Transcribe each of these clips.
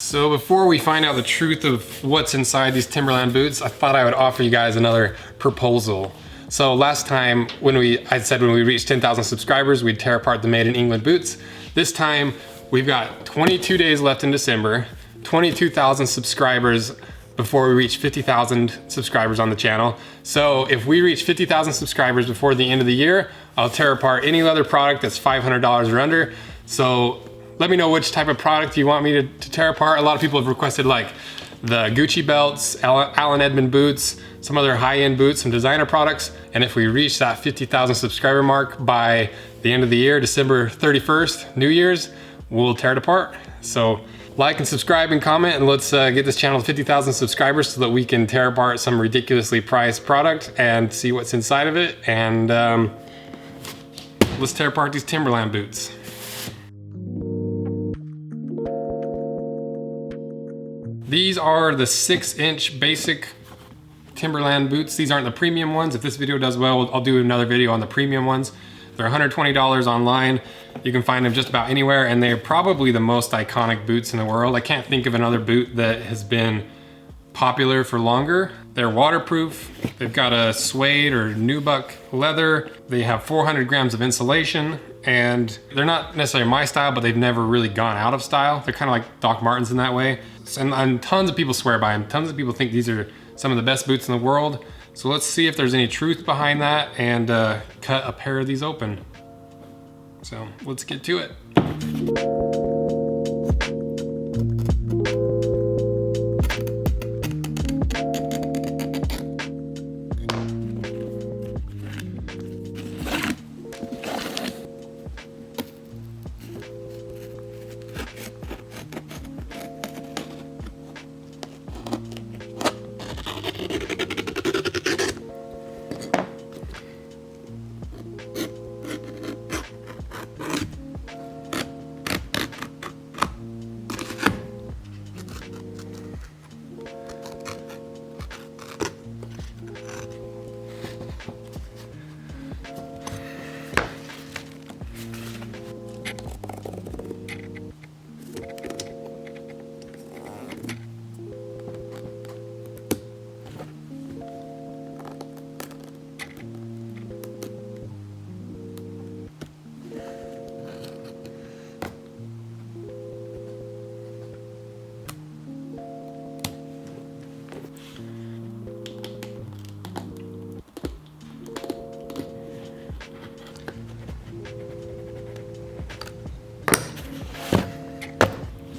So before we find out the truth of what's inside these Timberland boots, I thought I would offer you guys another proposal. So last time I said when we reached 10,000 subscribers, we'd tear apart the Made in England boots. This time we've got 22 days left in December, 22,000 subscribers before we reach 50,000 subscribers on the channel. So if we reach 50,000 subscribers before the end of the year, I'll tear apart any leather product that's $500 or under. So let me know which type of product you want me to tear apart. A lot of people have requested like the Gucci belts, Allen Edmond boots, some other high-end boots, some designer products. And if we reach that 50,000 subscriber mark by the end of the year, December 31st, New Year's, we'll tear it apart. So like and subscribe and comment, and let's get this channel to 50,000 subscribers so that we can tear apart some ridiculously priced product and see what's inside of it. And let's tear apart these Timberland boots. These are the 6-inch basic Timberland boots. These aren't the premium ones. If this video does well, I'll do another video on the premium ones. They're $120 online. You can find them just about anywhere, and they're probably the most iconic boots in the world. I can't think of another boot that has been popular for longer. They're waterproof. They've got a suede or nubuck leather. They have 400 grams of insulation, and they're not necessarily my style, but they've never really gone out of style. They're kind of like Doc Martens in that way. And tons of people swear by them. Tons of people think these are some of the best boots in the world. So let's see if there's any truth behind that and cut a pair of these open. So let's get to it.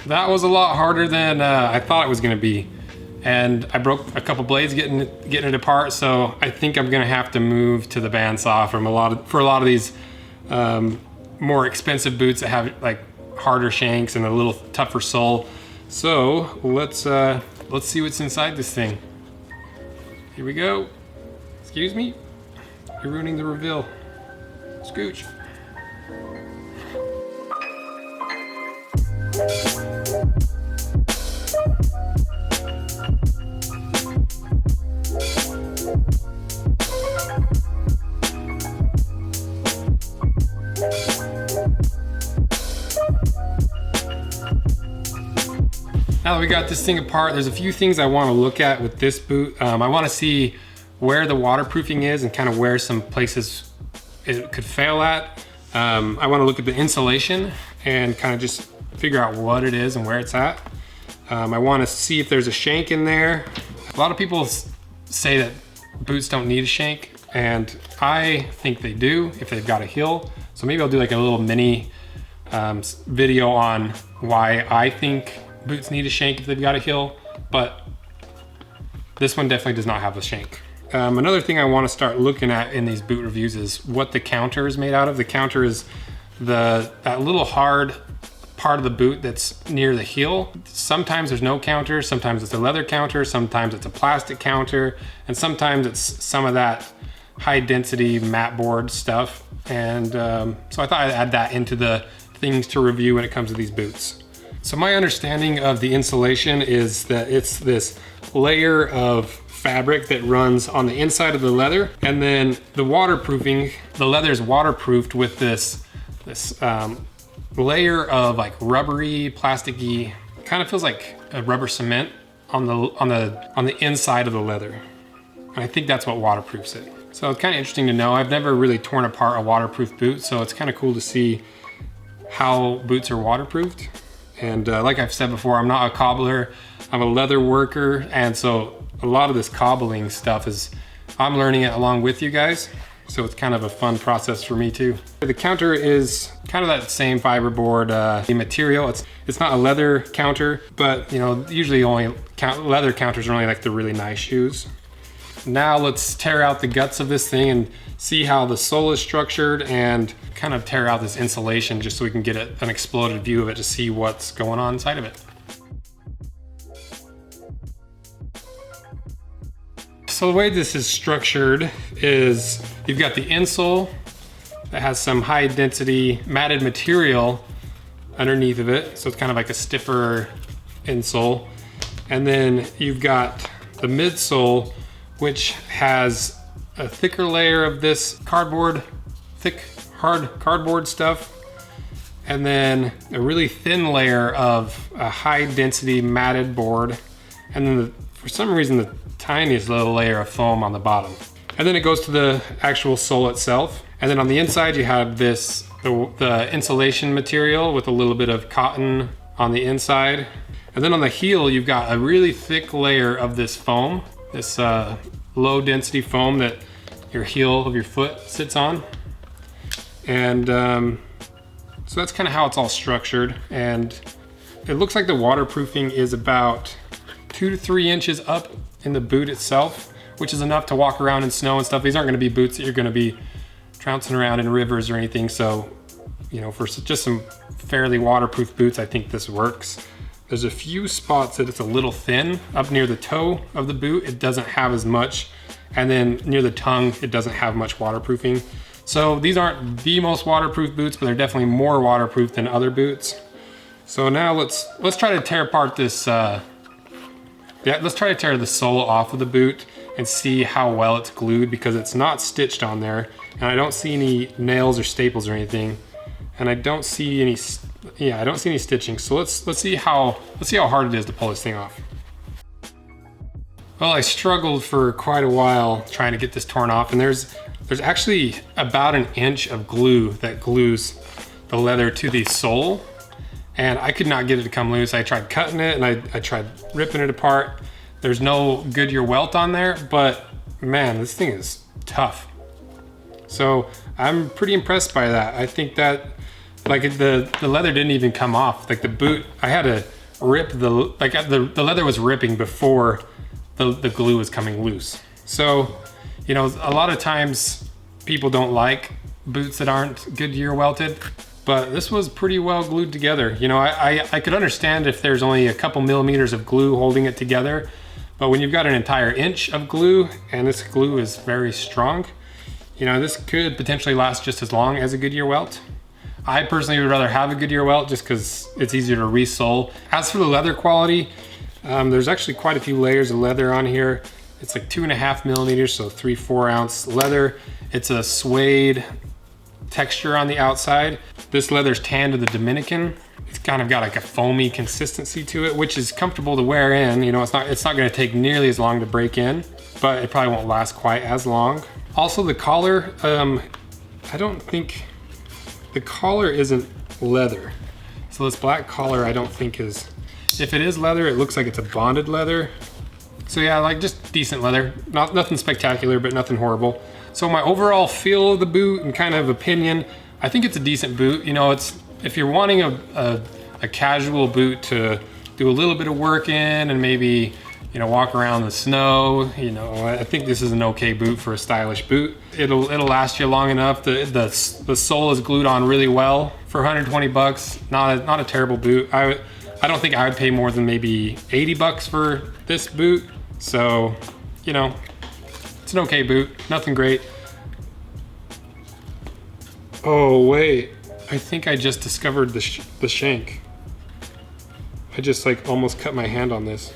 That was a lot harder than I thought it was gonna be. And I broke a couple blades getting it apart, so I think I'm gonna have to move to the bandsaw for a lot of these more expensive boots that have like harder shanks and a little tougher sole. So let's see what's inside this thing. Here we go. Excuse me, you're ruining the reveal. Scooch. Now that we got this thing apart, there's a few things I want to look at with this boot. I want to see where the waterproofing is and kind of where some places it could fail at. I want to look at the insulation and kind of just figure out what it is and where it's at. I want to see if there's a shank in there. A lot of people say that boots don't need a shank, and I think they do if they've got a heel. So maybe I'll do like a little mini video on why I think boots need a shank if they've got a heel, but this one definitely does not have a shank. Another thing I want to start looking at in these boot reviews is what the counter is made out of. The counter is that little hard part of the boot that's near the heel. Sometimes there's no counter, sometimes it's a leather counter, sometimes it's a plastic counter, and sometimes it's some of that high density mat board stuff. And so I thought I'd add that into the things to review when it comes to these boots. So my understanding of the insulation is that it's this layer of fabric that runs on the inside of the leather, and then the waterproofing, the leather is waterproofed with this layer of like rubbery, plasticky kind of feels like a rubber cement on the inside of the leather. And I think that's what waterproofs it. So it's kind of interesting to know. I've never really torn apart a waterproof boot, so it's kind of cool to see how boots are waterproofed. And like I've said before, I'm not a cobbler, I'm a leather worker, and so a lot of this cobbling stuff is, I'm learning it along with you guys. So it's kind of a fun process for me too. The counter is kind of that same fiberboard material. It's not a leather counter, but you know, usually only leather counters are only like the really nice shoes. Now let's tear out the guts of this thing and see how the sole is structured and kind of tear out this insulation just so we can get an exploded view of it to see what's going on inside of it. So the way this is structured is you've got the insole that has some high density matted material underneath of it. So it's kind of like a stiffer insole. And then you've got the midsole, which has a thicker layer of this thick, hard cardboard stuff. And then a really thin layer of a high density matted board. And then for some reason, the tiniest little layer of foam on the bottom. And then it goes to the actual sole itself. And then on the inside, you have the insulation material with a little bit of cotton on the inside. And then on the heel, you've got a really thick layer of this foam, this low density foam that your heel of your foot sits on. And so that's kind of how it's all structured. And it looks like the waterproofing is about 2 to 3 inches up in the boot itself, which is enough to walk around in snow and stuff. These aren't going to be boots that you're going to be trouncing around in rivers or anything. So, you know, for just some fairly waterproof boots, I think this works. There's a few spots that it's a little thin. Up near the toe of the boot, it doesn't have as much. And then near the tongue, it doesn't have much waterproofing. So these aren't the most waterproof boots, but they're definitely more waterproof than other boots. So now let's try to tear apart this, let's try to tear the sole off of the boot and see how well it's glued, because it's not stitched on there. And I don't see any nails or staples or anything. And I don't see any, I don't see any stitching. So let's see how hard it is to pull this thing off. Well, I struggled for quite a while trying to get this torn off, and there's actually about 1 inch of glue that glues the leather to the sole. And I could not get it to come loose. I tried cutting it and I tried ripping it apart. There's no Goodyear welt on there, but man, this thing is tough. So I'm pretty impressed by that. I think that like the leather didn't even come off. Like the boot, I had to rip the leather was ripping before the glue was coming loose. So, you know, a lot of times people don't like boots that aren't Goodyear welted, but this was pretty well glued together. You know, I could understand if there's only a couple millimeters of glue holding it together, but when you've got an entire inch of glue, and this glue is very strong, you know, this could potentially last just as long as a Goodyear welt. I personally would rather have a Goodyear welt just because it's easier to re-sole. As for the leather quality, there's actually quite a few layers of leather on here. It's like 2.5 millimeters, so 3/4 ounce leather. It's a suede texture on the outside. This leather's tanned to the Dominican. It's kind of got like a foamy consistency to it, which is comfortable to wear in. You know, it's not gonna take nearly as long to break in, but it probably won't last quite as long. Also the collar, I don't think, the collar isn't leather. So this black collar I don't think is, if it is leather, it looks like it's a bonded leather. So yeah, like just decent leather. Nothing spectacular, but nothing horrible. So my overall feel of the boot and kind of opinion, I think it's a decent boot. You know, it's, if you're wanting a casual boot to do a little bit of work in and maybe, you know, walk around the snow, you know, I think this is an okay boot for a stylish boot. It'll last you long enough. The sole is glued on really well for 120 bucks. Not a terrible boot. I don't think I would pay more than maybe 80 bucks for this boot. So, you know, it's an okay boot, nothing great. Oh wait, I think I just discovered the shank. I just like almost cut my hand on this.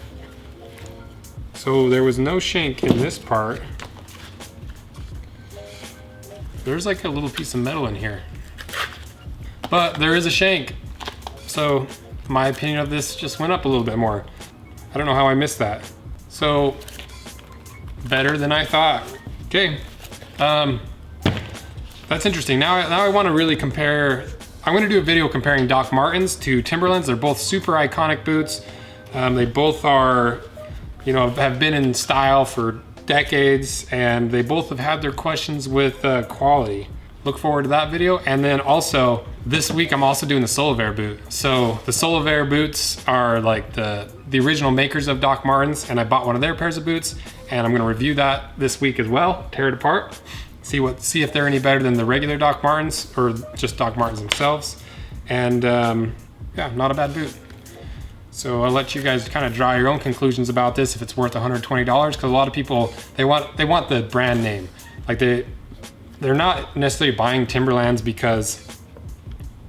So there was no shank in this part. There's like a little piece of metal in here, but there is a shank. So my opinion of this just went up a little bit more. I don't know how I missed that. So, better than I thought. Okay, that's interesting. Now I want to really compare. I'm going to do a video comparing Doc Martens to Timberlands. They're both super iconic boots. They both are, you know, have been in style for decades, and they both have had their questions with quality. Look forward to that video. And then also this week I'm also doing the Solavare boot. So the Solavare boots are like the original makers of Doc Martens, and I bought one of their pairs of boots, and I'm going to review that this week as well. Tear it apart, see if they're any better than the regular Doc Martens or just Doc Martens themselves. And yeah, not a bad boot. So I'll let you guys kind of draw your own conclusions about this, if it's worth $120, because a lot of people, they want the brand name. Like they're not necessarily buying Timberlands because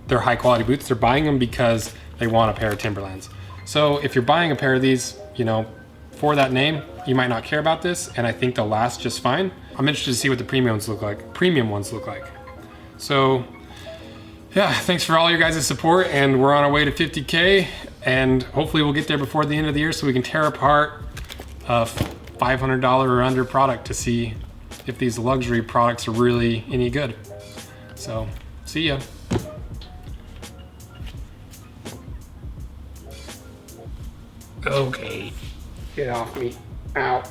they're high quality boots. They're buying them because they want a pair of Timberlands. So if you're buying a pair of these, you know, for that name, you might not care about this, and I think they'll last just fine. I'm interested to see what the premium ones look like. So yeah, thanks for all your guys' support, and we're on our way to 50K, and hopefully we'll get there before the end of the year so we can tear apart a $500 or under product to see if these luxury products are really any good. So, see ya. Okay, get off me. Ow.